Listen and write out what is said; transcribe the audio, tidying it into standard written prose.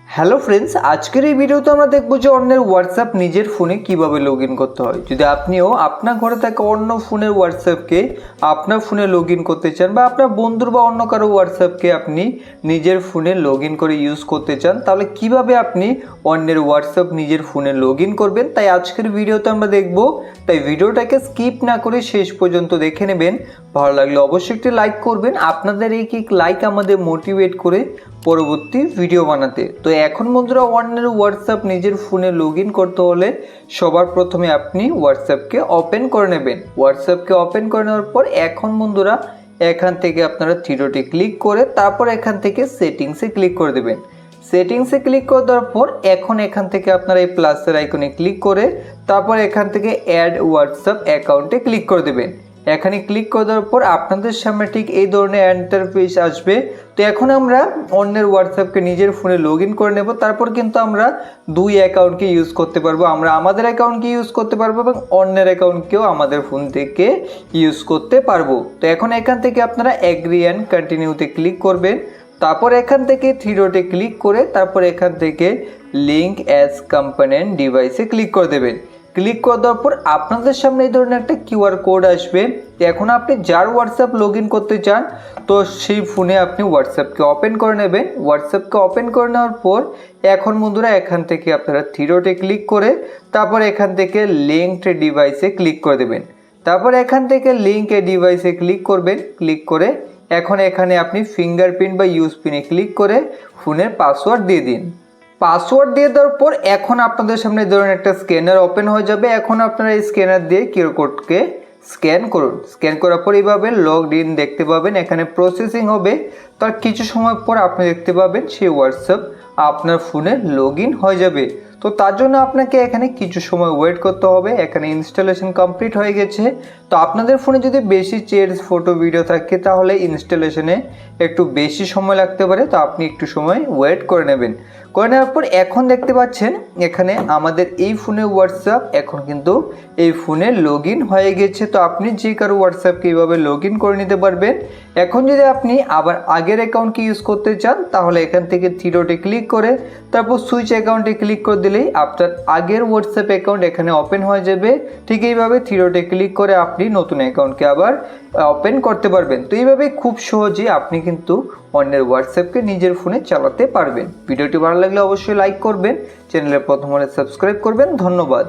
Hello friends, আজকের এই ভিডিওতে আমরা দেখব যে অন্যের হোয়াটসঅ্যাপ নিজের ফোনে কিভাবে লগ ইন করতে হয়। যদি আপনিও আপনার ঘরে থাকা অন্য ফোনের হোয়াটসঅ্যাপকে আপনার ফোনে লগ ইন করতে চান বা আপনার বন্ধুর বা অন্য কারো হোয়াটসঅ্যাপকে আপনি নিজের ফোনে লগ ইন করে ইউজ করতে চান, তাহলে কিভাবে আপনি অন্যের হোয়াটসঅ্যাপ নিজের ফোনে লগ ইন করবেন, তাই আজকের ভিডিওতে আমরা দেখব। তাই ভিডিওটাকে স্কিপ না করে শেষ পর্যন্ত দেখে নেবেন। ভালো লাগলে অবশ্যই একটি লাইক করবেন। আপনাদের এই লাইক আমাদের মোটিভেট করে পরবর্তী ভিডিও বানাতে। তো এখন বন্ধুরা, অন্যের হোয়াটসঅ্যাপ নিজের ফোনে লগ ইন করতে হলে সবার প্রথমে আপনি হোয়াটসঅ্যাপকে ওপেন করে নেবেন। হোয়াটসঅ্যাপকে ওপেন করে নেওয়ার পর এখন বন্ধুরা এখান থেকে আপনারা থ্রিডটে ক্লিক করে তারপর এখান থেকে সেটিংসে ক্লিক করে দেবেন। সেটিংসে ক্লিক করে দেওয়ার পর এখন এখান থেকে আপনারা এই প্লাসের আইকনে ক্লিক করে তারপর এখান থেকে অ্যাড হোয়াটসঅ্যাপ অ্যাকাউন্টে ক্লিক করে দেবেন। এখানে ক্লিক করে দেওয়ার পর আপনাদের সামনে ঠিক এই ধরনের ইন্টারফেস আসবে। তো এখন আমরা অন্যের হোয়াটসঅ্যাপকে নিজের ফোনে লগ ইন করে নেব। তারপর কিন্তু আমরা দুই অ্যাকাউন্টকে ইউজ করতে পারবো। আমরা আমাদের অ্যাকাউন্টকে ইউজ করতে পারবো এবং অন্যের অ্যাকাউন্টকেও আমাদের ফোন থেকে ইউজ করতে পারবো। তো এখন এখান থেকে আপনারা এগ্রি অ্যান্ড কন্টিনিউতে ক্লিক করবেন। তারপর এখান থেকে থ্রি ডটে ক্লিক করে তারপর এখান থেকে লিঙ্ক অ্যাজ কম্পোনেন্ট ডিভাইসে ক্লিক করে দেবেন। ক্লিক করে দেওয়ার পর আপনাদের সামনে এই ধরনের একটা কিউআর কোড আসবে। এখন আপনি যার হোয়াটসঅ্যাপ লগ ইন করতে চান, তো সেই ফোনে আপনি হোয়াটসঅ্যাপকে ওপেন করে নেবেন। হোয়াটসঅ্যাপকে ওপেন করে নেওয়ার পর এখন বন্ধুরা এখান থেকে আপনারা থ্রি ডটে ক্লিক করে তারপর এখান থেকে লিঙ্কড ডিভাইসে ক্লিক করে দেবেন। তারপর এখান থেকে লিঙ্ক এ ডিভাইসে ক্লিক করবেন। ক্লিক করে এখন এখানে আপনি ফিঙ্গারপ্রিন্ট বা ইউজ পিনে ক্লিক করে ফোনের পাসওয়ার্ড দিয়ে দিন। পাসওয়ার্ড দিয়ে দেওয়ার পর এখন আপনাদের সামনে ধরুন একটা স্ক্যানার ওপেন হয়ে যাবে। এখন আপনারা এই স্ক্যানার দিয়ে কিউআর কোডকে স্ক্যান করুন। স্ক্যান করার পর এইভাবে লগড ইন দেখতে পাবেন। এখানে প্রসেসিং হবে, তার কিছু সময় পর আপনি দেখতে পাবেন সেই হোয়াটসঅ্যাপ আপনার ফোনে লগ ইন হয়ে যাবে। তো তার জন্য আপনাকে এখানে কিছু সময় ওয়েট করতে হবে। এখানে ইনস্টলেশন কমপ্লিট হয়ে গেছে। তো আপনাদের ফোনে যদি বেশি চেঞ্জ ফটো ভিডিও থাকে তাহলে ইনস্টলেশনে একটু বেশি সময় লাগতে পারে। তো আপনি একটু সময় ওয়েট করে নেবেন। করে নেওয়ার পর এখন দেখতে পাচ্ছেন এখানে আমাদের এই ফোনে হোয়াটসঅ্যাপ এখন কিন্তু এই ফোনে লগ ইন হয়ে গেছে। তো আপনি যে কারো হোয়াটসঅ্যাপকে এইভাবে লগ ইন করে নিতে পারবেন। এখন যদি আপনি আবার আগের অ্যাকাউন্টকে ইউজ করতে চান তাহলে এখান থেকে থ্রি ডটে ক্লিক করে তারপর সুইচ অ্যাকাউন্টে ক্লিক করে দিলেই আপনার আগের হোয়াটসঅ্যাপ অ্যাকাউন্ট এখানে ওপেন হয়ে যাবে। ঠিক এইভাবে থ্রি ডটে ক্লিক করে আপনি নতুন অ্যাকাউন্টকে আবার ওপেন করতে পারবেন। তো এইভাবে খুব সহজে আপনি কিন্তু অন্যের হোয়াটসঅ্যাপকে নিজের ফোনে চালাতে পারবেন। ভিডিওটি ভালো লাগলে অবশ্যই লাইক করবেন, চ্যানেলে প্রথম হলে সাবস্ক্রাইব করবেন। ধন্যবাদ।